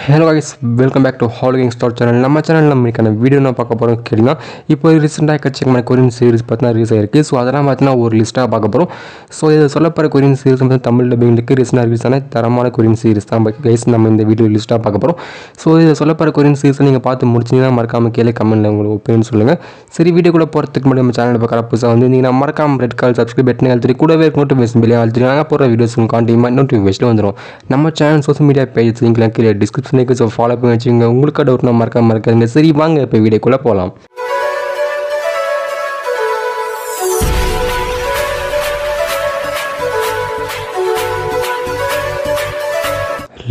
Hello guys, welcome back to Hauling Star channel. நம்ம சேனலில் நம்மளுக்கான வீடியோ நான் பார்க்க போகிறோம் கேட்டிங்கன்னா, இப்போ ரீசெண்டாக எக்கச்சக்கமான கொரியன் சீரிஸ் பார்த்தீங்கன்னா ரிலீஸ் ஆகிருக்கு. ஸோ அதெல்லாம் பார்த்தீங்கன்னா ஒரு லிஸ்ட்டாக பார்க்க போகிறோம். ஸோ இதை சொல்லப்படுற கொரியன் சீரிஸ் வந்து தமிழ் டப்பிங்க்கு ரீசெண்டாக ரிலீஸ் ஆன தரமான கொரியன் சீரிஸ் தான் கைஸ் நம்ம இந்த வீடியோ லிஸ்ட்டாக பார்க்க போகிறோம். ஸோ இதை சொல்லப்படுற கொரியன் சீரிஸை நீங்கள் பார்த்து முடிச்சிங்கன்னா மறக்காமல் கீழே கமெண்ட்டில் உங்களுக்கு ஒப்பீனியன் சொல்லுங்கள். சரி, வீடியோ கூட போகிறதுக்கு முன்னாடி நம்ம சேனலில் பார்க்குற புதுசாக வந்து நீங்கள் மறக்காமல் ரெட் கால் சப்ஸ்கிரைப் பட்டன் அழுத்தி கூடவே நோட்டிஃபிகேஷன் பில்லை அழுத்தி நாங்கள் போகிற வீடியோஸ் காண்டிப்பாக நோட்டிஃபிகேஷன் வந்துடும். நம்ம சேனல் சோஷியல் மீடியா பேஜ் லிங்க்லாம் கீழே டிஸ்கிரிப்ஷன் இருக்குது. ஸோ ஃபாலோ பண்ணி வச்சுங்க. உங்களுக்கு டவுட்னா மறக்காதுங்க. சரி, வாங்க இப்போ வீடியோக்குள்ளே போகலாம்.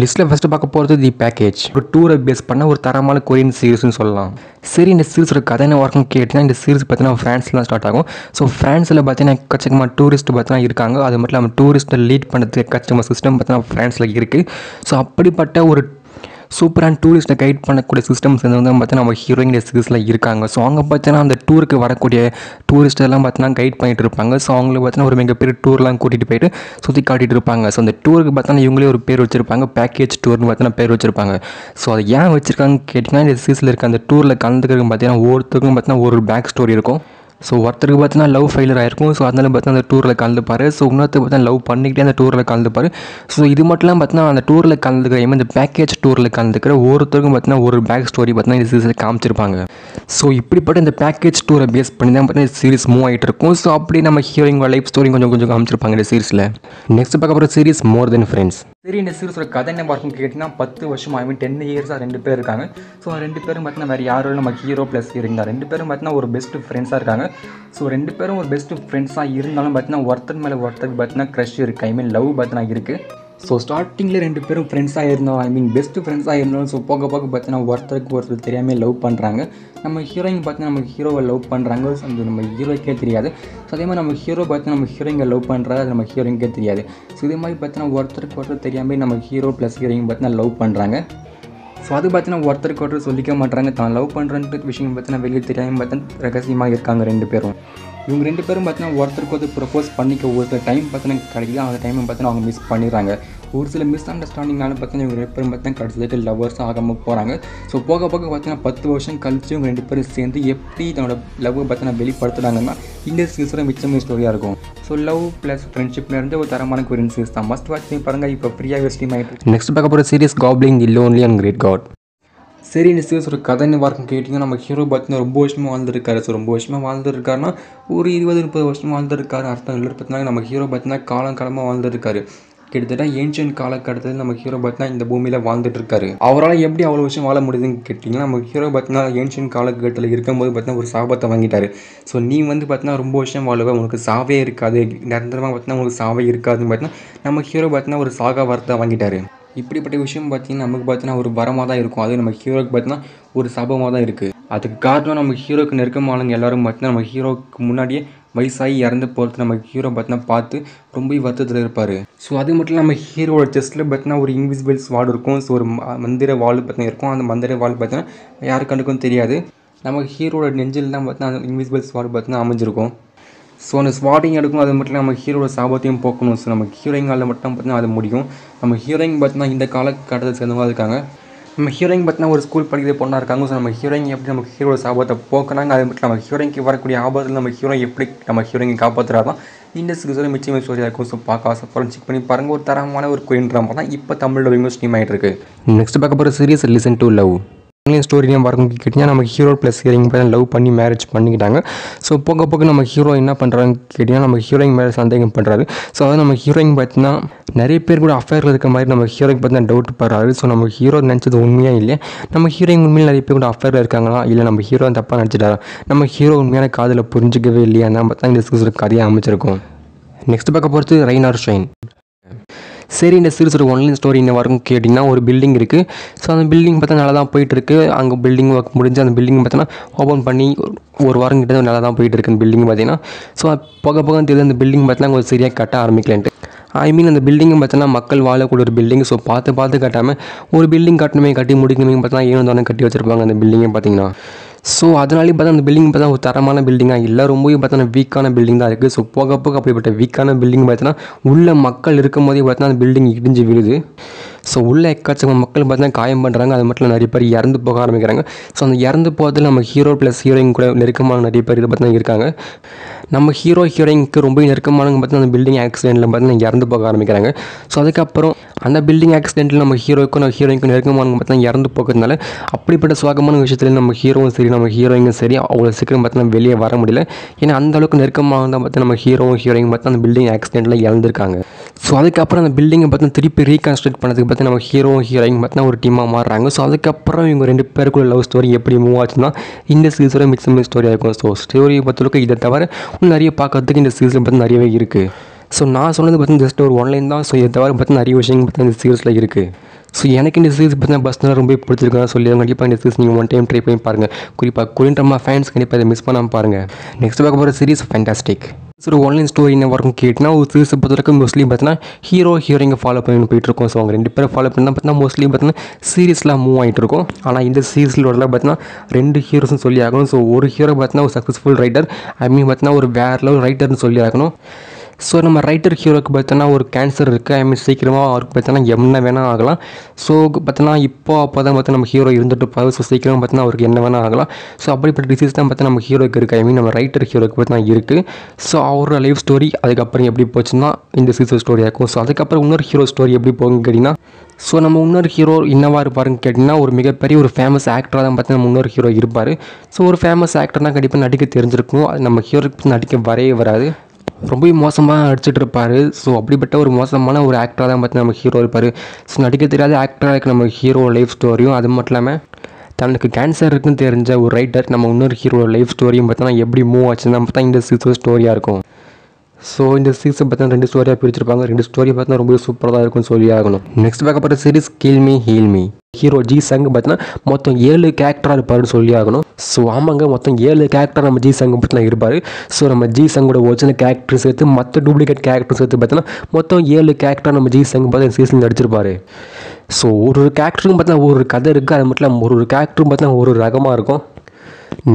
லிஸ்ட்டில் ஃபஸ்ட்டு பார்க்க போகிறது தி பேக்கேஜ். ஒரு டூரை பேஸ் பண்ண ஒரு தரமான கொரியன் சீரிஸ்னு சொல்லலாம். சரி, இந்த சீரிஸோட கதை என்ன ஒர்க்கும் கேட்டிங்கன்னா, இந்த சீரிஸ் பார்த்தீங்கன்னா ஃப்ரான்ஸ்லாம் ஸ்டார்ட் ஆகும். ஸோ ஃப்ரான்ஸில் பார்த்தீங்கன்னா எக்கச்சக்கமாக டூரிஸ்ட் பார்த்தீங்கன்னா இருக்காங்க. அது மட்டும் இல்லாமல் டூரிஸ்ட்டை லீட் பண்ணுறதுக்கு எக்கச்சக்கமாக சிஸ்டம் பார்த்தீங்கன்னா ஃப்ரான்ஸில் இருக்குது. ஸோ அப்படிப்பட்ட ஒரு சூப்பரான டூரிஸ்ட்டை கைட் பண்ணக்கூடிய சிஸ்டம்ஸ் வந்து பார்த்தீங்கன்னா நம்ம ஹீரோயின் சீரிஸில் இருக்காங்க. ஸோ அவங்க பார்த்தீங்கன்னா அந்த டூருக்கு வரக்கூடிய டூரிஸ்டெல்லாம் பார்த்தீங்கன்னா கைட் பண்ணிகிட்டு இருப்பாங்க. ஸோ அவங்களுக்கு பார்த்தீங்கன்னா ஒரு மிகப்பெரிய டூர்லாம் கூட்டிகிட்டு போயிட்டு சுற்றி காட்டிகிட்டு இருப்பாங்க. ஸோ அந்த டூருக்கு பார்த்தீங்கன்னா இவங்களே ஒரு பேர் வச்சுருப்பாங்க, பேக்கேஜ் டூர்னு பார்த்தீங்கன்னா பேர் வச்சுருப்பாங்க. ஸோ அதை ஏன் வச்சுருக்காங்கன்னு கேட்டிங்கன்னா, இந்த சீரிஸில் இருக்க அந்த டூரில் கலந்துக்கிறதுக்கு பார்த்தீங்கன்னா ஒவ்வொருத்தருக்கும் பார்த்தீங்கன்னா ஒரு பேக் ஸ்டோரி இருக்கும். ஸோ ஒருத்தருக்கு பார்த்தீங்கன்னா லவ் ஃபெயிலியர் ஆகிருக்கும். ஸோ அதனால பார்த்தீங்கன்னா அந்த டூரில் கலந்துப்பார். ஸோ இன்னொருத்தருக்கு பார்த்தீங்கன்னா லவ் பண்ணிக்கிட்டே அந்த டூரில் கலந்துப்பார். ஸோ இது மட்டும் பார்த்தீங்கன்னா அந்த டூரில் கலந்துக்கிற இந்த பேக்கேஜ் டூரில் கலந்துக்கிற ஒருத்தருக்கும் பார்த்தீங்கன்னா ஒரு பேக் ஸ்டோரி பார்த்தீங்கன்னா இந்த சீரிஸில் காமிச்சிருப்பாங்க. ஸோ இப்படிப்பட்ட இந்த பேக்கேஜ் டூரை பேஸ் பண்ணி தான் பார்த்தீங்கன்னா சீரிஸ் மூவ் ஆகிட்டு இருக்கும். ஸோ அப்படி நம்ம ஹீரோயின் லைஃப் ஸ்டோரி கொஞ்சம் காமிச்சிருப்பாங்க இந்த சீரிஸில். நெக்ஸ்ட் பார்க்க போகிற சீரிஸ் மோர் தென் ஃப்ரெண்ட்ஸ். சரி, இந்த சீரிஸோட கதை என்ன பார்க்கும் கேட்டிங்கன்னா, 10 வருஷம் 10 இயர்ஸாக 2 பேர் இருக்காங்க. ஸோ 2 பேரும் பார்த்தீங்கன்னா வேறு யாரும் நம்ம ஹீரோ ப்ளஸ் ஹீரோயின் தான். 2 பேரும் பார்த்தீங்கன்னா ஒரு பெஸ்ட் ஃப்ரெண்ட்ஸாக இருக்காங்க. ஸோ 2 பேரும் ஒரு பெஸ்ட் ஃப்ரெண்ட்ஸாக இருந்தாலும் பார்த்தீங்கன்னா ஒருத்தர் மேலே ஒருத்தருக்கு பார்த்தீங்கன்னா க்ரஷ் இருக்குது, லவ் பார்த்தீங்கன்னா இருக்குது. ஸோ ஸ்டார்டிங்கில் 2 பேரும் ஃப்ரெண்ட்ஸாக இருந்தோம், பெஸ்ட் ஃப்ரெண்ட்ஸாக இருந்தாலும் ஸோ போக பார்த்தீங்கன்னா ஒருத்தருக்கு ஒருத்தர் தெரியாமல் லவ் பண்ணுறாங்க. நம்ம ஹீரோயின் பார்த்தீங்கன்னா நம்ம ஹீரோவை லவ் பண்ணுறாங்க. ஸோ அது நம்ம ஹீரோக்கே தெரியாது. ஸோ அதே மாதிரி நம்ம ஹீரோ பார்த்தீங்கன்னா நம்ம ஹீரோயினை லவ் பண்ணுறாங்க, அது நம்ம ஹீரோயினுக்கே தெரியாது. ஸோ இதே மாதிரி பார்த்தீங்கன்னா ஒருத்தருக்கு ஒருத்தர் தெரியாமல் நம்ம ஹீரோ ப்ளஸ் ஹீரோயின் பார்த்தீங்கன்னா லவ் பண்ணுறாங்க. ஸோ அது பார்த்தீங்கன்னா ஒருத்தருக்கு ஒருத்தர் சொல்லிக்க மாட்டாங்க, தான் லவ் பண்ணுறன்ற விஷயம் பார்த்தீங்கன்னா வெளியே தெரியாமல் பார்த்தீங்கன்னா ரகசியமாக இருக்காங்க 2 பேரும். இவங்க 2 பேரும் பார்த்தீங்கன்னா ஒருத்தருக்கு ஒருத்தர் ப்ரப்போஸ் பண்ணிக்க ஒரு சில டைம் பார்த்தீங்கன்னா கிடைக்குது. அந்த டைமை பார்த்தீங்கன்னா அவங்க மிஸ் பண்ணிடுறாங்க. ஒரு சில மிஸ் அண்டர்ஸ்டாண்டிங்னால பார்த்தீங்கன்னா இவங்க 2 பேரும் பார்த்தீங்கன்னா கடைசிக்கு லவ்வர்ஸாக ஆகாமல் போகிறாங்க. ஸோ போக பார்த்தீங்கன்னா 10 வருஷம் கழிச்சு இவங்க 2 பேரும் சேர்ந்து எப்படி தன்னோட லவ்வை பார்த்தீங்கன்னா வெளிப்படுத்துகிறாங்கன்னா இந்த சீரிஸோட மிச்சமே ஸ்டோரியாக இருக்கும். ஸோ லவ் ப்ளஸ் ஃப்ரெண்ட்ஷிப்லேருந்து ஒரு தரமான கொரியன் சீரிஸ் தான். மஸ்ட் வாட்ச் பண்ணி பாருங்கள். இப்போ ஃப்ரீயாக ஸ்ட்ரீம் ஆகிட்டு. நெக்ஸ்ட் பார்க்க போகிற series Goblin the lonely and great god. சரி, இந்த சீரிஸ் ஒரு கதை என்ன இருக்கும் கேட்டிங்கன்னா, நம்ம ஹீரோ பார்த்தீங்கன்னா ரொம்ப வருஷமாக வாழ்ந்துருக்காரு. ஸோ ரொம்ப வருஷமாக வாழ்ந்துருக்காருன்னா ஒரு 20-30 வருஷமாக வாழ்ந்துருக்காரு அர்த்தம் இல்லை. பார்த்தீங்கன்னா நம்ம ஹீரோ பார்த்தீங்கன்னா காலமாக வாழ்ந்துருக்காரு. கிட்டத்தட்ட ஏன்ஷியன்ட் காலகட்டத்தில் நம்ம ஹீரோ பார்த்தீங்கன்னா இந்த பூமியில் வாழ்ந்துட்டு இருக்காரு. அவரால் எப்படி அவ்வளோ வருஷம் வாழ முடியுதுன்னு கேட்டிங்கன்னா, நம்ம ஹீரோ பார்த்தீங்கன்னா ஏன்ஷியன்ட் காலகட்டத்தில் இருக்கும்போது பார்த்தீங்கன்னா ஒரு சாபத்தை வாங்கிட்டாரு. ஸோ நீ பார்த்தீங்கன்னா ரொம்ப வருஷம் வாழுவ, உனக்கு சாவே இருக்காது, நிரந்தரமாக பார்த்தீங்கன்னா உங்களுக்கு சாவே இருக்காதுன்னு பார்த்தீங்கன்னா நம்ம ஹீரோ பார்த்தீங்கன்னா ஒரு சாகா வார்த்தை வாங்கிட்டாரு. இப்படிப்பட்ட விஷயம் பார்த்தீங்கன்னா நமக்கு பார்த்தீங்கன்னா ஒரு வரமாக தான் இருக்கும். அது நம்ம ஹீரோக்கு பார்த்தீங்கன்னா ஒரு சாபமாக தான் இருக்குது. அதுக்கு காரணம் நம்ம ஹீரோக்கு நெருக்கமானவங்க எல்லாரும் பார்த்தீங்கன்னா நம்ம ஹீரோக்கு முன்னாடியே வயசாகி இறந்து போகிறது நம்ம ஹீரோ பார்த்தீங்கன்னா பார்த்து ரொம்ப வருத்தத்தில் இருப்பார். ஸோ அது மட்டும் இல்லாமல் ஹீரோட செஸ்ட்டில் பார்த்தீங்கன்னா ஒரு இன்விசிபிள்ஸ் வால் இருக்கும். ஸோ ஒரு மந்திர வால் பார்த்தீங்கன்னா இருக்கும். அந்த மந்திர வால் பார்த்தீங்கன்னா யாரு கண்டுக்கும் தெரியாது. நம்ம ஹீரோட நெஞ்சில் தான் பார்த்தீங்கன்னா அந்த இன்விசிபிள்ஸ் வால் பார்த்தீங்கன்னா அமைஞ்சிருக்கும். ஸோ அந்த ஸ்வாட்டிங் எடுக்கும். அது மட்டும் நம்ம ஹீரோட சாபத்தையும் போக்கணும். ஸோ நம்ம ஹீரோயிங்கால் மட்டும் பார்த்தீங்கன்னா அது முடியும். நம்ம ஹீரோயின் பார்த்தீங்கன்னா இந்த காலகட்டத்தில் சேர்ந்தவங்க இருக்காங்க. நம்ம ஹீரோயின் பார்த்தீங்கன்னா ஒரு ஸ்கூல் படிக்கிற பொண்ணாக இருக்காங்க. ஸோ நம்ம ஹீரோயின் எப்படி நம்ம ஹீரோட சாபத்தை போக்கினாங்க, அது மட்டும் நம்ம ஹீரோயினுக்கு வரக்கூடிய ஆபத்தில் நம்ம ஹீரோ எப்படி நம்ம ஹீரோயினை காப்பாற்றுறாதான் இந்த சீரிஸோட மிச்சமே ஸ்டோரியாக இருக்கும். ஸோ பார்க்க ஆசைப்படும் செக் பண்ணி பாருங்கள். ஒரு தரமான ஒரு கொரியன் ட்ராமா தான் இப்போ தமிழோட விமர்சனம் ஸ்ட்ரீம் ஆகிட்டு இருக்கு. நெக்ஸ்ட் பார்க்க போகிற series listen to love. Story name பார்க்கும் கேட்டிங்கன்னா, நம்ம ஹீரோ ப்ளஸ் ஹீரோயின் பார்த்தீங்கன்னா லவ் பண்ணி மேரேஜ் பண்ணிக்கிட்டாங்க. ஸோ போக நம்ம ஹீரோ என்ன பண்ணுறாங்கன்னு கேட்டிங்கன்னா, நம்ம ஹீரோயின் மேலே சந்தேகம் பண்ணுறாரு. ஸோ அதாவது நம்ம ஹீரோயின் பார்த்தீங்கன்னா நிறைய பேர் கூட அஃபேரில் இருக்க மாதிரி நம்ம ஹீரோயின் பார்த்தீங்கன்னா டவுட் படுறாரு. ஸோ நம்ம ஹீரோ நினச்சது உண்மையாக இல்லை, நம்ம ஹீரோயின் உண்மையில் நிறைய பேர் கூட அஃபேரில் இருக்காங்களா, இல்லை நம்ம ஹீரோ தப்பாக நினச்சிட்டாரா, நம்ம ஹீரோ உண்மையான காதில் புரிஞ்சிக்கவே இல்லையா, தான் பார்த்தா இந்த சீரிஸோட கதையாக அமைச்சிருக்கும். நெக்ஸ்ட் பார்க்க போகிறது ரெயின் ஆர் ஷைன். சரி, இந்த சீரிஸோட ஒன்லைன் ஸ்டோரி என்ன வரும் கேட்டிங்கன்னா, ஒரு பில்டிங் இருக்குது. ஸோ அந்த பில்டிங் பார்த்தா நல்லா தான் போயிட்டுருக்கு. அங்கே பில்டிங் ஒர்க் முடிஞ்சு அந்த பில்டிங் பார்த்தோன்னா ஓப்பன் பண்ணி ஒரு வாரம் கிட்ட நல்லா தான் போயிட்டுருக்கு அந்த பில்டிங் பார்த்தீங்கன்னா. ஸோ போக தெரியுது அந்த பில்டிங் பார்த்தீங்கன்னா கொஞ்சம் சரியாக கட்ட ஆரம்பிக்கலான்ட்டு. அந்த பில்டிங்கை பார்த்தோன்னா மக்கள் வாழக்கூடிய ஒரு பில்டிங். ஸோ பார்த்து கட்டாமல் ஒரு பில்டிங் கட்டணுமே கட்டி முடிக்கணுமே பார்த்தா ஏனோ தானே கட்டி வச்சுருப்பாங்க அந்த பில்டிங்கை பார்த்தீங்கன்னா. ஸோ அதனாலே பார்த்தா அந்த பில்டிங் பார்த்தா ஒரு தரமான பில்டிங்காக இல்லை, ரொம்பவே பார்த்தோன்னா வீக்கான பில்டிங் தான் இருக்குது. ஸோ போக அப்படிப்பட்ட வீக்கான பில்டிங் பார்த்தோன்னா உள்ள மக்கள் இருக்கும் போதே பார்த்தோன்னா அந்த பில்டிங் இடிஞ்சு விழுது. ஸோ உள்ள எக்கச்சக்க மக்கள் பார்த்தீங்கன்னா காயம் பண்ணுறாங்க. அது மட்டும் நிறைய பேர் இறந்து போக ஆரம்பிக்கிறாங்க. ஸோ அந்த இறந்து போகிறதுல நம்ம ஹீரோ ப்ளஸ் ஹீரோயின் கூட நெருக்கமான நிறைய பேர் இதை பார்த்தீங்கன்னா இருக்காங்க. நம்ம ஹீரோ ஹீரோயினுக்கு ரொம்ப நெருக்கமானவங்க பார்த்தீங்கன்னா அந்த பில்டிங் ஆக்சிடென்ட்டில் பார்த்தீங்கன்னா இறந்து போக ஆரம்பிக்கிறாங்க. ஸோ அதுக்கப்புறம் அந்த பில்டிங் ஆக்சிடென்ட்டில் நம்ம ஹீரோக்கும் ஹீரோயினுக்கும் நெருக்கமானவங்க பார்த்தீங்கன்னா இறந்து போகிறதுனால அப்படிப்பட்ட சோகமான விஷயத்தில் நம்ம ஹீரோவும் சரி நம்ம ஹீரோயினும் சரி அவ்வளோ சீக்கிரம் பார்த்தீங்கன்னா வெளியே வர முடியல. ஏன்னா அந்த அளவுக்கு நெருக்கமாக தான் பார்த்தா நம்ம ஹீரோவும் ஹீரோயின் பார்த்தா அந்த பில்டிங் ஆக்சிடென்ட்டில் இறந்துருக்காங்க. ஸோ அதுக்கப்புறம் அந்த பில்டிங்கை பார்த்தா திருப்பி ரீகன்ஸ்ட்ரக்ட் பண்ணதுக்கு பார்த்தா நம்ம ஹீரோவும் ஹீரோயின் பார்த்தா ஒரு டீமாக மாறுறாங்க. ஸோ அதுக்கப்புறம் இவங்க 2 பேருக்குள்ள லவ் ஸ்டோரி எப்படி மூவ் ஆச்சுன்னா இந்த சீசனோட மிச்சம் ஸ்டோரியாக இருக்கும். ஸோ ஸ்டோரியை பொறுத்தளவுக்கு இதை தவிர நிறைய பார்க்கறதுக்கு இந்த சீசன் பார்த்து நிறையவே இருக்குது. ஸோ நான் சொன்னது பார்த்தீங்கன்னா ஜஸ்ட் ஒரு ஒன்லைன் தான். ஸோ இதை தவிர பார்த்தீங்கன்னா நிறைய விஷயங்கள் பார்த்தீங்கன்னா இந்த சீரிஸில் இருக்குது. ஸோ எனக்கு இந்த சீரிஸ் பார்த்தீங்கன்னா பர்சனலாக ரொம்ப பிடிச்சிருக்கா சொல்லி கண்டிப்பாக இந்த சீரிஸ் நீங்கள் 1 டைம் ட்ரை பண்ணி பாருங்கள். குறிப்பாக கொரியன் ட்ராமா ஃபேன்ஸ் கண்டிப்பாக இதை மிஸ் பண்ணாமல் பாருங்கள். நெக்ஸ்ட் பார்க்க போகிற சீரிஸ் ஃபேண்டாஸ்டிக். ஒரு ஒன்லைன் ஸ்டோரி என்ன வரும் கேட்டினா ஒரு சீரிஸை பொறுத்தவரைக்கும் மோஸ்ட்லி பார்த்தீங்கன்னா ஹீரோ ஹீரோயிங்கை ஃபாலோ பண்ணி போயிட்டுருக்கோம். ஸோ அவங்க 2 பேரும் ஃபாலோ பண்ணி தான் பார்த்தீங்கன்னா மோஸ்ட்லி பார்த்தீங்கன்னா சீரிஸ்லாம் மூவ் ஆகிட்டு இருக்கும். ஆனால் இந்த சீரிஸில் பார்த்தீங்கன்னா 2 ஹீரோஸ்னு சொல்லி ஆகணும். ஸோ ஒரு ஹீரோ பார்த்தீங்கன்னா ஒரு சக்ஸஸ்ஃபுல் ரைட்டர், பார்த்தீங்கன்னா ஒரு வேறு லெவல் ரைட்டர்னு சொல்லி ஆகணும். ஸோ நம்ம ரைட்டர் ஹீரோக்கு பார்த்தோன்னா ஒரு கேன்சர் இருக்குது. சீக்கிரமாக அவருக்கு பார்த்தோன்னா என்ன வேணால் ஆகலாம். ஸோ பார்த்தோன்னா அப்போ தான் பார்த்தா நம்ம ஹீரோ இருந்துட்டு இருப்பாரு. ஸோ சீக்கிரமாக பார்த்தோன்னா அவருக்கு என்ன வேணால் ஆகலாம். ஸோ அப்படிப்பட்ட டிசீஸ் தான் பார்த்தா நம்ம ஹீரோக்கு இருக்குது. நம்ம ரைட்டர் ஹீரோக்கு பார்த்தா இருக்குது. ஸோ அவரோட லைஃப் ஸ்டோரி அதுக்கப்புறம் எப்படி போச்சுன்னா இந்த சீசன் ஸ்டோரியாக இருக்கும். ஸோ அதுக்கப்புறம் இன்னொரு ஹீரோ ஸ்டோரி எப்படி போகுன்னு கேட்டிங்கன்னா ஸோ நம்ம இன்னொரு ஹீரோ என்னவா இருப்பாருன்னு கேட்டிங்கன்னா ஒரு மிகப்பெரிய ஒரு ஃபேமஸ் ஆக்டராக தான் பார்த்தா நம்ம இன்னொரு ஹீரோ இருப்பார். ஸோ ஒரு ஃபேமஸ் ஆக்டர்னால் கண்டிப்பாக நடிக்க தெரிஞ்சிருக்கும். அது நம்ம ஹீரோக்கு நடிக்க வரவே வராது. ரொம்பவே மோசமாக நடிச்சிட்டு இருப்பார். ஸோ அப்படிப்பட்ட ஒரு மோசமான ஒரு ஆக்டராக தான் பார்த்து நம்ம ஹீரோ இருப்பார். ஸோ நடிக்க தெரியாத ஆக்டராக இருக்க நம்ம ஹீரோ லைஃப் ஸ்டோரியும் அது மட்டும் இல்லாமல் தனக்கு கேன்சர் இருக்குன்னு தெரிஞ்ச ஒரு ரைட்டர் நம்ம இன்னொரு ஹீரோ லைஃப் ஸ்டோரியும் பார்த்தோன்னா எப்படி மூவ் ஆச்சுன்னா பார்த்தா இந்த சீசன் ஸ்டோரியாக இருக்கும். ஸோ இந்த சீசன் பார்த்தா 2 ஸ்டோரியாக பிரிச்சிருப்பாங்க. 2 ஸ்டோரி பார்த்தா ரொம்ப சூப்பராக தான் இருக்கும்னு சொல்லி ஆகணும். நெக்ஸ்ட் பார்க்கப்பட்ட series kill me heal me. Hero Ji Sung பார்த்தீங்கன்னா மொத்தம் 7 கேரக்டராக இருப்பாருன்னு சொல்லி ஆகணும். ஸோ ஆமாங்க, மொத்தம் 7 கேரக்டர் நம்ம ஜி சங் பார்த்தீங்கன்னா இருப்பார். ஸோ நம்ம ஜி சங்கோட ஒரிஜினல் கேரக்டர் சேர்த்து மற்ற டூப்ளிகேட் கேரக்டர் சேர்த்து பார்த்தீங்கன்னா மொத்தம் 7 கேரக்டர் நம்ம ஜி சங் பார்த்து சீசன் நடிச்சிருப்பார். ஸோ ஒரு கேரக்டருக்கும் பார்த்தீங்கன்னா ஒரு கதை இருக்குது. அது மட்டும் இல்லாமல் ஒரு கேரக்டரும் பார்த்தீங்கன்னா ஒரு ரகமாக இருக்கும்.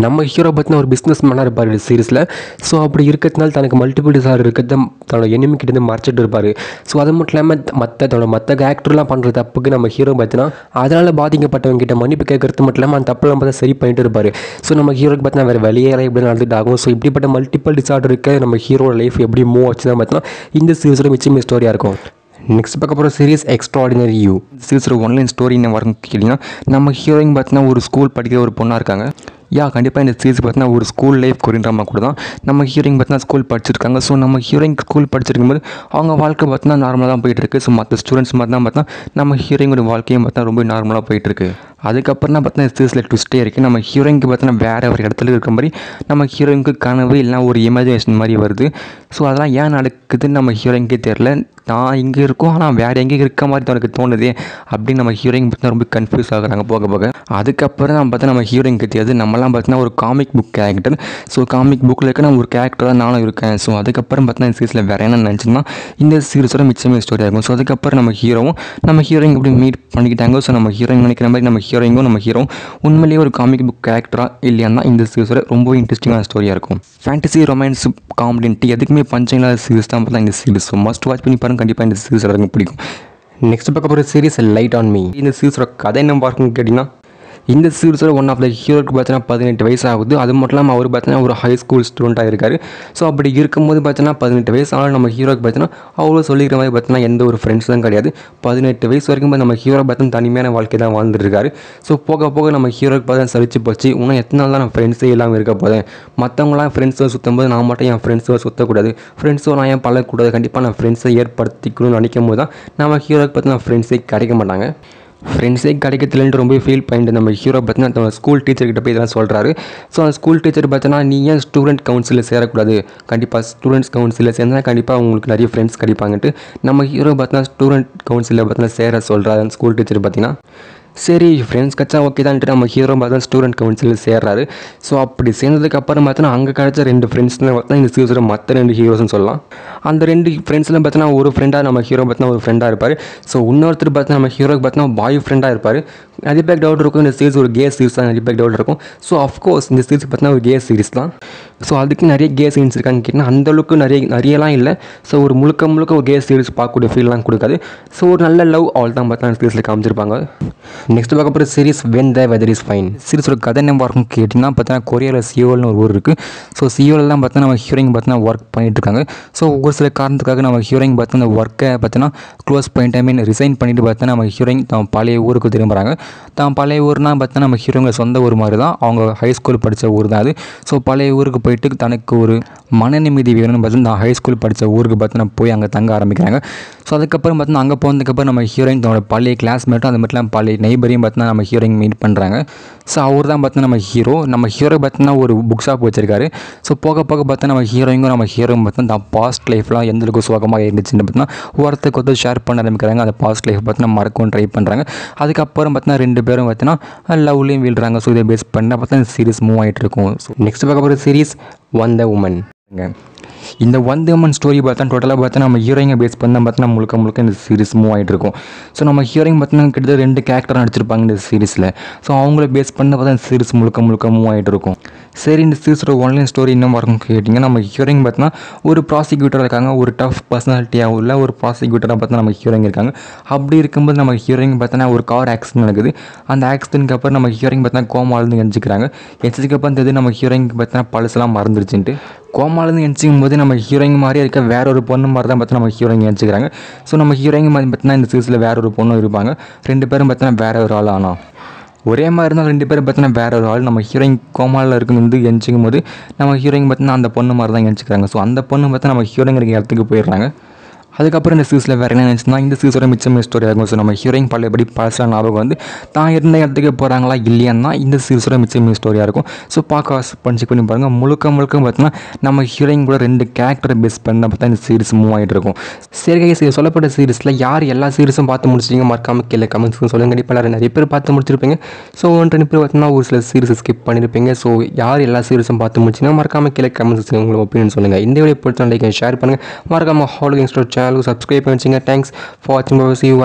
நம்ம ஹீரோ பார்த்தீங்கன்னா ஒரு பிஸ்னஸ் மேனாக இருப்பார் இந்த சீரிஸில். ஸோ அப்படி இருக்கிறதுனால தனக்கு மல்டிபிள் டிசார்டர் இருக்கிறத தன்னோட எனிமி கிட்டேருந்து மறைச்சிட்டு இருப்பார். ஸோ அது மட்டும் இல்லாமல் மற்ற கேரக்டர்லாம் பண்ணுற தப்புக்கு நம்ம ஹீரோ பார்த்தீங்கன்னா அதனால் பாதிக்கப்பட்டவங்க கிட்ட மன்னிப்பு கேட்கறது மட்டும் இல்லாமல் அந்த தப்பெல்லாம் பார்த்தா சரி பண்ணிட்டு இருப்பார். ஸோ நம்ம ஹீரோக்கு பார்த்தீங்கன்னா வேறு வெளியேற எப்படி நடந்துட்டு ஆகும். ஸோ இப்படிப்பட்ட மல்டிபிள் டிசார்டர் இருக்க நம்ம ஹீரோட லைஃப் எப்படி மூவ் ஆச்சு தான் பார்த்தீங்கன்னா இந்த சீரிஸோட மிச்சம் ஸ்டோரியாக இருக்கும். நெக்ஸ்ட் பார்க்க போகிற சீரிஸ் எக்ஸ்ட்ராடினரி யூ. சீரிஸோட ஒன்லைன் ஸ்டோரி என்ன வரும் கேட்டிங்கன்னா நம்ம ஹீரோயின் பார்த்தீங்கன்னா ஒரு ஸ்கூல் படிக்கிற ஒரு பொண்ணாக இருக்காங்க. கண்டிப்பாக இந்த சீரிஸ் பார்த்தீங்கன்னா ஒரு ஸ்கூல் லைஃப் கொரியன் ட்ராமா கூட தான். நம்ம ஹீரோயின் பார்த்தீங்கன்னா ஸ்கூல் படிச்சிருக்காங்க. ஸோ நம்ம ஹீரோயின் ஸ்கூல் படிச்சிருக்கும்போது அவங்க வாழ்க்கை பார்த்தீங்கன்னா நார்மலாக தான் போயிட்டுருக்கு. ஸோ மற்ற ஸ்டூடெண்ட்ஸ் மாதிரி தான் பார்த்தா நம்ம ஹீரோயினோட வாழ்க்கையும் பார்த்தா ரொம்ப நார்மலாக போயிட்டுருக்கு. அதுக்கப்புறம் தான் பார்த்தீங்கன்னா சீரிஸில் ட்விஸ்ட்டே இருக்குது. நம்ம ஹீரோயினுக்கு பார்த்தீங்கன்னா வேறு ஒரு இடத்துல இருக்கிற மாதிரி நம்ம ஹீரோயினுக்கு கனவு இல்லைனா ஒரு இமேஜினேஷன் மாதிரி வருது. ஸோ அதெல்லாம் ஏன் நடக்குதுன்னு நம்ம ஹீரோயினுக்கே தெரில. நான் இங்கே இருக்கோம் ஆனால் வேறு எங்கே இருக்க மாதிரி எனக்கு தோணுது அப்படின்னு நம்ம ஹீரோயின் பார்த்தா ரொம்ப கன்ஃபியூஸ் ஆகுறாங்க போக போக. அதுக்கப்புறம் நம்ம பார்த்தா நம்ம ஹீரோயினுக்கு தெரியாது நம்மலாம் பார்த்தீங்கன்னா ஒரு comic book character. So comic புக்கில் இருக்க நான் ஒரு கேரக்டராக நானும் இருக்கேன். ஸோ அதுக்கப்புறம் பார்த்தீங்கன்னா இந்த சீரிஸில் வேறு என்ன நினச்சின்னா இந்த சீரிஸோட மிச்சமே ஸ்டோரி ஆகும். ஸோ அதுக்கப்புறம் நம்ம ஹீரோவும் நம்ம ஹீரோயின் எப்படி மீட் பண்ணிக்கிட்டாங்க. ஸோ நம்ம ஹீரோயின் நினைக்கிற மாதிரி நம்ம ஹீரோயிங்கும் நம்ம ஹீரோ உண்மையிலேயே ஒரு காமிக் புக் கேரக்டராக இல்லையானா இந்த சீரிஸோட ரொம்ப இன்ட்ரெஸ்டிங்கான ஸ்டோரியாக இருக்கும். ஃபேண்டசி ரொமான்ஸ் காமெடி எதுக்குமே பஞ்சம் இல்லாத சீரிஸ் தான் பார்த்தா இந்த சீரிஸ். ஸோ மஸ்ட் வாட்ச் பண்ணி பாருங்க. கண்டிப்பாக இந்த சீரிஸ் எனக்கு பிடிக்கும். நெக்ஸ்ட் பார்க்க போகிற சீரிஸ் லைட் ஆன் மீ. இந்த சீரிஸோட கதை என்ன பார்க்கணும்னு கேட்டிங்கன்னா இந்த சீரிஸோட ஒன் ஆஃப் த ஹீரோக்கு பார்த்தீங்கன்னா 18 வயசு ஆகுது. அது மட்டும் இல்லாமல் அவர் பார்த்தீங்கன்னா ஒரு ஹை ஸ்கூல் ஸ்டூடெண்ட்டாக இருக்கார். ஸோ அப்படி இருக்கும்போது பார்த்தீங்கன்னா 18 வயசு ஆனால் நம்ம ஹீரோக்கு பார்த்தீங்கன்னா அவ்வளோ சொல்லிக்கிற மாதிரி பார்த்தீங்கன்னா எந்த ஒரு ஃப்ரெண்ட்ஸ் தான் கிடையாது. 18 வயசு வரைக்கும் நம்ம ஹீரோ பார்த்தீங்கன்னா தனிமையான வாழ்க்கை தான் வாழ்ந்துருக்காரு. ஸோ போக போக நம்ம ஹீரோக்கு பார்த்தா சலிச்சு போச்சு. இன்னும் எத்தனை நாள் தான் நான் ஃப்ரெண்ட்ஸே இல்லாமல் இருக்க போதேன். மற்றவங்களாம் ஃப்ரெண்ட்ஸை சுற்றும் போது நான் மட்டும் என் ஃப்ரெண்ட்ஸை சுற்றக்கூடாது. ஃப்ரெண்ட்ஸோ நான் ஏன் பழகக்கூடாது. கண்டிப்பாக நான் ஃப்ரெண்ட்ஸை ஏற்படுத்திக்கணும்னு நினைக்கும் போது தான் நம்ம ஹீரோக்கு பார்த்தீங்கன்னா ஃப்ரெண்ட்ஸே கிடைக்க மாட்டாங்க. ஃப்ரெண்ட்ஸே கிடைக்கிறதுலன்ட்டு ரொம்ப ஃபீல் பண்ணிட்டு நம்ம ஹீரோ பார்த்தீங்கன்னா ஸ்கூல் டீச்சர்கிட்ட போய் இதெல்லாம் சொல்கிறாரு. ஸோ அந்த ஸ்கூல் டீச்சர் பார்த்தீங்கன்னா நீ ஏன் ஸ்டூடெண்ட் கவுன்சிலில் சேரக்கூடாது. கண்டிப்பாக ஸ்டூடெண்ட்ஸ் கவுன்சிலில் சேர்ந்தால் கண்டிப்பாக உங்களுக்கு நிறைய ஃப்ரெண்ட்ஸ் கிடைப்பாங்கன்ட்டு நம்ம ஹீரோ பார்த்தீங்கன்னா ஸ்டூடெண்ட் கவுன்சிலில் பார்த்தீங்கன்னா சேர சொல்கிறாரு அந்த ஸ்கூல் டீச்சர் பார்த்தீங்கன்னா. சரி ஃப்ரெண்ட்ஸ் கச்சா ஓகே தான்ட்டு நம்ம ஹீரோ பார்த்தா ஸ்டூடெண்ட் கவுன்சிலில் சேர்றாரு. ஸோ அப்படி சேர்ந்ததுக்கப்புறம் பார்த்தோன்னா அங்கே கிடச்ச 2 ஃப்ரெண்ட்ஸ்னு பார்த்தா இந்த சீரிஸோட மற்ற 2 ஹீரோஸ்னு சொல்லலாம். அந்த 2 ஃப்ரெண்ட்ஸில் பார்த்தோன்னா ஒரு ஃப்ரெண்டாக நம்ம ஹீரோ பார்த்தா ஒரு ஃப்ரெண்டாக இருப்பார். ஸோ இன்னொருத்தர் பார்த்தா நம்ம ஹீரோக்கு பார்த்தா பாய் ஃப்ரெண்டாக இருப்பார். நிறைய பேர் டவுட் இருக்கும் இந்த சீரிஸ் ஒரு கே சீரிஸ் தான் நிறைய பேர் டவுட் இருக்கும். ஸோ அஃப்கோர்ஸ் இந்த சீரிஸ் பார்த்தீங்கன்னா ஒரு கே சீரிஸ் தான். ஸோ அதுக்கு நிறைய கே சீன்ஸ் இருக்கான்னு கேட்டிங்கன்னா அந்தளவுக்கு நிறையலாம் இல்லை. ஸோ ஒரு முழுக்க ஒரு கே சீரிஸ் பார்க்கக்கூடிய ஃபீல்லாம் கொடுக்காது. ஸோ ஒரு நல்ல லவ் அவள் தான் பார்த்தீங்கன்னா சீரிஸில் காமிச்சிருப்பாங்க. நெக்ஸ்ட் பார்க்க போகிற series when the weather is fine. சீரிஸோட கதை என்ன இருக்கும் கேட்டிங்கன்னா பார்த்தீங்கன்னா கொரியாவில் சியோல்னு ஒரு ஊர் இருக்குது. ஸோ சியோவில் தான் பார்த்தீங்கன்னா நம்ம ஹீரோயின் பார்த்தீங்கன்னா ஒர்க் பண்ணிட்டு இருக்காங்க. ஸோ ஒரு சில காரணத்துக்காக நம்ம ஹீரோயின் பார்த்தீங்கன்னா ஒர்க்கை பார்த்தீங்கன்னா க்ளோஸ் பண்ணிட்டு ரிசைன் பண்ணிட்டு பார்த்தீங்கன்னா நம்ம ஹீரோயின் தான் பழைய ஊருக்கு திரும்புகிறாங்க. தான் பழைய ஊர்னால் பார்த்தீங்கன்னா நம்ம ஹீரோங்க சொந்த ஊர் மாதிரி தான், அவங்க ஹை ஸ்கூல் படித்த ஊர் தான் அது. ஸோ பழைய ஊருக்கு போயிட்டு தனக்கு ஒரு மன நிம்மதி வேணும்னு பார்த்தீங்கன்னா நான் ஹை ஸ்கூல் படித்த ஊருக்கு பார்த்தீங்கன்னா போய் அங்கே தங்க ஆரம்பிக்கிறாங்க. ஸோ அதுக்கப்புறம் பார்த்தீங்கன்னா அங்கே போனதுக்கப்புறம் நம்ம ஹீரோயின் தன்னோட பழைய கிளாஸ்மேட்டும் அது மட்டும் பழைய நெய்பரையும் பார்த்தீங்கன்னா நம்ம ஹீரோயின் மீட் பண்ணுறாங்க. ஸோ அவர் தான் பார்த்தீங்கன்னா நம்ம ஹீரோ பார்த்தீங்கன்னா ஒரு புக் ஷாப் வச்சிருக்காரு. ஸோ போக பார்த்தீங்கன்னா நம்ம ஹீரோயிங்கும் பார்த்தீங்கன்னா தான் பாஸ்ட் லைஃப்லாம் எந்த அளவுக்கு சுகமாக இருந்துச்சுன்னு பார்த்தீங்கன்னா ஒருத்தருக்கு ஷேர் பண்ண ஆரம்பிக்கிறாங்க. அந்த பாஸ்ட் லைஃப் பார்த்தீங்கன்னா மறக்கவும் ட்ரை பண்ணுறாங்க. அதுக்கப்புறம் பார்த்தீங்கன்னா 2 பேரும் பார்த்தீங்கன்னா லவ்லையும் வீழ்றாங்க. ஸோ இதை பேஸ் பண்ண பார்த்தீங்கன்னா சீரிஸ் மூவ் ஆகிட்டு இருக்கும். ஸோ நெக்ஸ்ட் பார்க்க போகிற சீரிஸ் வந்த உமன். இந்த வந்த உமன் ஸ்டோரி பார்த்தா டோட்டலாக பார்த்தீங்கன்னா நம்ம ஹீரோயிங்கை பேஸ் பண்ண பார்த்தீங்கன்னா முழுக்க இந்த சீரிஸ் மூவ் ஆகிட்டு இருக்கும். ஸோ நம்ம ஹீரோயின் பார்த்தீங்கன்னா கிட்டத்தட்ட 2 கேரக்டர் நடிச்சிருப்பாங்க இந்த சீரிஸில். ஸோ அவங்கள பேஸ் பண்ண பார்த்தா இந்த சீரிஸ் முழுக்க மூவ் ஆகிட்டு இருக்கும். சரி, இந்த சீரிஸோட ஒன்லைன் ஸ்டோரி என்ன இருக்கும் கேட்டிங்கன்னா நம்ம ஹீரோயின் பார்த்தீங்கன்னா ஒரு ப்ராசிக்யூட்டர் இருக்காங்க. ஒரு டஃப் பர்சனாலிட்டியாக உள்ள ஒரு ப்ராசிக்யூட்டராக பார்த்தா நம்ம ஹீரோயின் இருக்காங்க. அப்படி இருக்கும்போது நம்ம ஹீரோயின் பார்த்தீங்கன்னா ஒரு கார் ஆக்சிடென்ட் நடக்குது. அந்த ஆக்சிடென்ட்க்கு அப்புறம் நம்ம ஹீரோயின் பார்த்தீங்கன்னா கோமாலேருந்து எஞ்சிக்கிறாங்க. எஞ்சிக்கப்புறம் தெரியுது நம்ம ஹீரோயினுக்கு பார்த்தீங்கன்னா பழசெல்லாம் மறந்துருச்சுன்ட்டு. கோமாலேருந்து எஞ்சிக்கும் போது நம்ம ஹீரோயின் மாதிரி இருக்க வேற ஒரு பொண்ணு மாதிரி தான் பார்த்தா நம்ம ஹீரோயின் எஞ்சிக்கிறாங்க. ஸோ நம்ம ஹீரோயின் மாதிரி பார்த்தீங்கன்னா இந்த சீரிஸில் வேற ஒரு பொண்ணு இருப்பாங்க. 2 பேரும் பார்த்தீங்கன்னா வேற ஒரு ஆள். ஆனால் ஒரே மாதிரி இருந்தால் 2 பேரும் பார்த்தீங்கன்னா வேற ஒரு ஆள். நம்ம ஹீரோயின் கோமாவில் இருக்கும்போது எஞ்சிக்கும் போது நம்ம ஹீரோயின் பார்த்தீங்கன்னா அந்த பொண்ணு மாதிரி தான் எஞ்சிக்கிறாங்க. ஸோ அந்த பொண்ணு பார்த்தா நம்ம ஹீரோயின் இருக்க இடத்துக்கு போயிடுறாங்க. அதுக்கப்புறம் இந்த சீரிஸில் வேறு என்ன நினச்சுன்னா இந்த சீரிஸோட மிச்சம் ஸ்டோரி ஆகும். ஸோ நம்ம ஹீரோயின் பழையபடி பழசெல்லாம் ஞாபகம் வந்து தான் இருந்த இடத்துக்கு போகிறாங்களா இல்லையான்னா இந்த சீரிஸோட மிச்சம் ஸ்டோரியாக இருக்கும். ஸோ பார்க்க செக் பண்ணி பாருங்கள். முழுக்க பார்த்தீங்கன்னா நம்ம ஹீரோயின் கூட 2 கேரக்டரை பேஸ் பண்ண பார்த்தா இந்த சீரிஸ் மூவ் ஆகிட்டு இருக்கும். சரி, சொல்லப்பட்ட சீரிஸில் யார் எல்லா சீரிஸும் பார்த்து முடிச்சிங்க மறக்காமல் கீழே கமெண்ட்ஸ்னு சொல்லுங்கள். கண்டிப்பாக நிறைய பேர் பார்த்து முடிச்சிருப்பீங்க. ஸோ 1-2 பேர் பார்த்தீங்கன்னா ஒரு சில சீரிஸ் ஸ்கிப் பண்ணியிருப்பீங்க. ஸோ யார் எல்லா சீரிஸும் பார்த்து முடிச்சிங்கன்னா மறக்காமல் கீழே கமெண்ட்ஸ் உங்களுக்கு ஒப்பீனியன் சொல்லுங்கள். இந்த வீடியோ பிடிச்சா லைக் ஷேர் பண்ணுங்கள். மறக்காமல் ஹாலோ கேங்ஸ்டர் சேனலுக்கு சப்ஸ்கிரைப் பண்ணி வச்சுங்க. தேங்க்ஸ் ஃபார் வாட்சிங். See you.